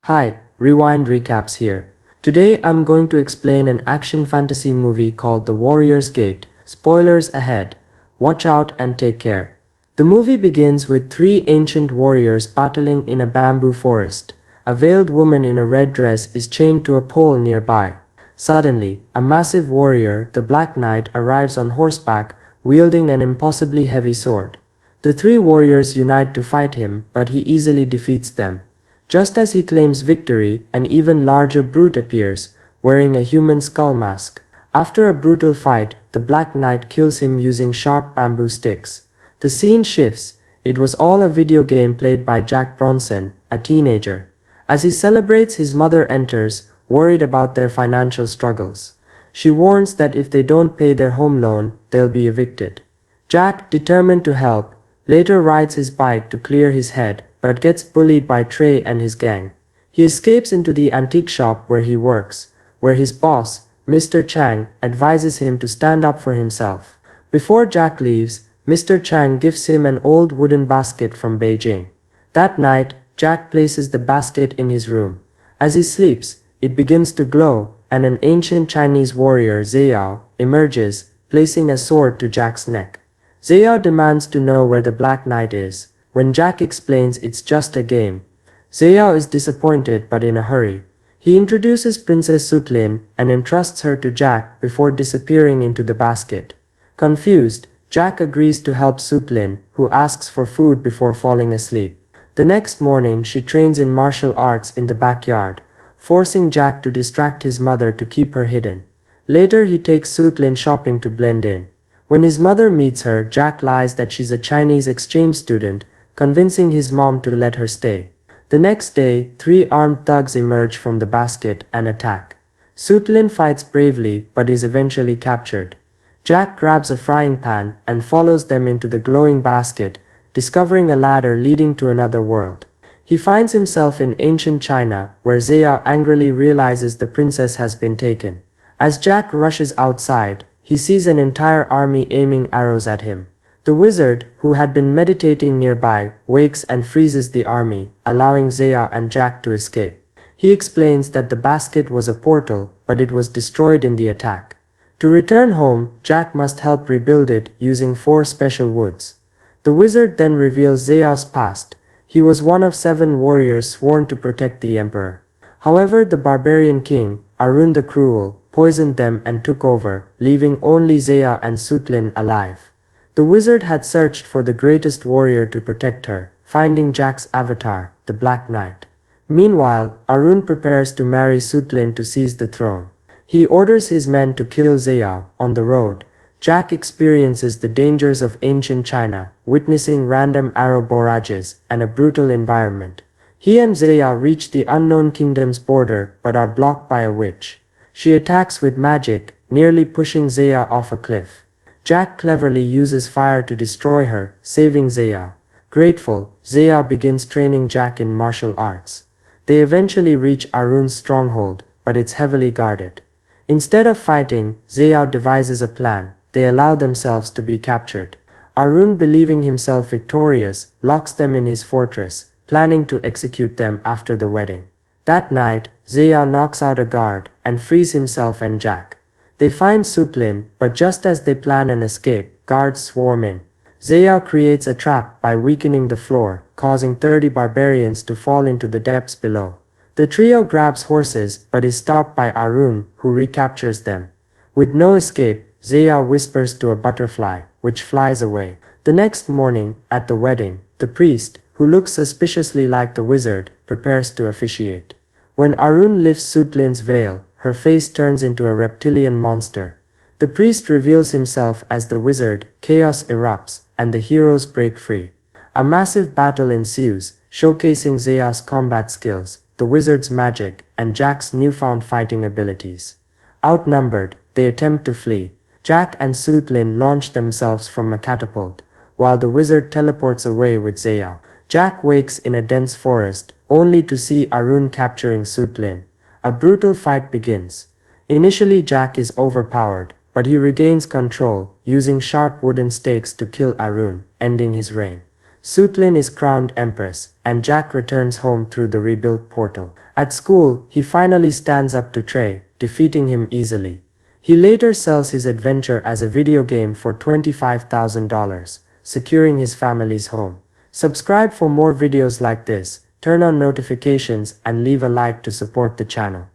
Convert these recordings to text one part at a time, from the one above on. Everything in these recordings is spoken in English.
Hi, Rewind Recaps here. Today I'm going to explain an action fantasy movie called The Warrior's Gate. Spoilers ahead. Watch out and take care. The movie begins with three ancient warriors battling in a bamboo forest. A veiled woman in a red dress is chained to a pole nearby. Suddenly, a massive warrior, the Black Knight, arrives on horseback, wielding an impossibly heavy sword. The three warriors unite to fight him, but he easily defeats them. Just as he claims victory, an even larger brute appears, wearing a human skull mask. After a brutal fight, the Black Knight kills him using sharp bamboo sticks. The scene shifts. It was all a video game played by Jack Bronson, a teenager. As he celebrates, his mother enters, worried about their financial struggles. She warns that if they don't pay their home loan, they'll be evicted. Jack, determined to help, later rides his bike to clear his head, but gets bullied by Trey and his gang. He escapes into the antique shop where he works, where his boss, Mr. Chang, advises him to stand up for himself. Before Jack leaves, Mr. Chang gives him an old wooden basket from Beijing. That night, Jack places the basket in his room. As he sleeps, it begins to glow, and an ancient Chinese warrior, Ziyao, emerges, placing a sword to Jack's neck. Ziyao demands to know where the Black Knight is. When Jack explains it's just a game, Ziyao is disappointed but in a hurry. He introduces Princess Sutlin and entrusts her to Jack before disappearing into the basket. Confused, Jack agrees to help Sutlin, who asks for food before falling asleep. The next morning, she trains in martial arts in the backyard, forcing Jack to distract his mother to keep her hidden. Later, he takes Sutlin shopping to blend in. When his mother meets her, Jack lies that she's a Chinese exchange student, convincing his mom to let her stay. The next day, three armed thugs emerge from the basket and attack. Sutlin fights bravely but is eventually captured. Jack grabs a frying pan and follows them into the glowing basket, discovering a ladder leading to another world. He finds himself in ancient China, where Ziyao angrily realizes the princess has been taken. As Jack rushes outside, he sees an entire army aiming arrows at him. The wizard, who had been meditating nearby, wakes and freezes the army, allowing Ziyao and Jack to escape. He explains that the basket was a portal, but it was destroyed in the attack. To return home, Jack must help rebuild it using 4 special woods. The wizard then reveals Ziyao's past. He was one of 7 warriors sworn to protect the emperor. However, the barbarian king, Arun the Cruel, poisoned them and took over, leaving only Ziyao and Sutlin alive. The wizard had searched for the greatest warrior to protect her, finding Jack's avatar, the Black Knight. Meanwhile, Arun prepares to marry Sutlin to seize the throne. He orders his men to kill Ziyao. On the road, Jack experiences the dangers of ancient China, witnessing random arrow barrages and a brutal environment. He and Ziyao reach the unknown kingdom's border but are blocked by a witch. She attacks with magic, nearly pushing Ziyao off a cliff. Jack cleverly uses fire to destroy her, saving Ziyao. Grateful, Ziyao begins training Jack in martial arts. They eventually reach Arun's stronghold, but it's heavily guarded. Instead of fighting, Ziyao devises a plan. They allow themselves to be captured. Arun, believing himself victorious, locks them in his fortress, planning to execute them after the wedding. That night, Ziyao knocks out a guard and frees himself and Jack. They find Sutlin, but just as they plan an escape, guards swarm in. Ziyao creates a trap by weakening the floor, causing 30 barbarians to fall into the depths below. The trio grabs horses, but is stopped by Arun, who recaptures them. With no escape, Ziyao whispers to a butterfly, which flies away. The next morning, at the wedding, the priest, who looks suspiciously like the wizard, prepares to officiate. When Arun lifts Sutlin's veil, her face turns into a reptilian monster. The priest reveals himself as the wizard, chaos erupts, and the heroes break free. A massive battle ensues, showcasing Ziyao's combat skills, the wizard's magic, and Jack's newfound fighting abilities. Outnumbered, they attempt to flee. Jack and Sutlin launch themselves from a catapult, while the wizard teleports away with Ziyao. Jack wakes in a dense forest, only to see Arun capturing Sutlin. A brutal fight begins. Initially, Jack is overpowered, but he regains control, using sharp wooden stakes to kill Arun, ending his reign. Sutlin is crowned empress, and Jack returns home through the rebuilt portal. At school, he finally stands up to Trey, defeating him easily. He later sells his adventure as a video game for $25,000, securing his family's home. Subscribe for more videos like this, turn on notifications and leave a like to support the channel.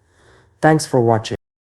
Thanks for watching.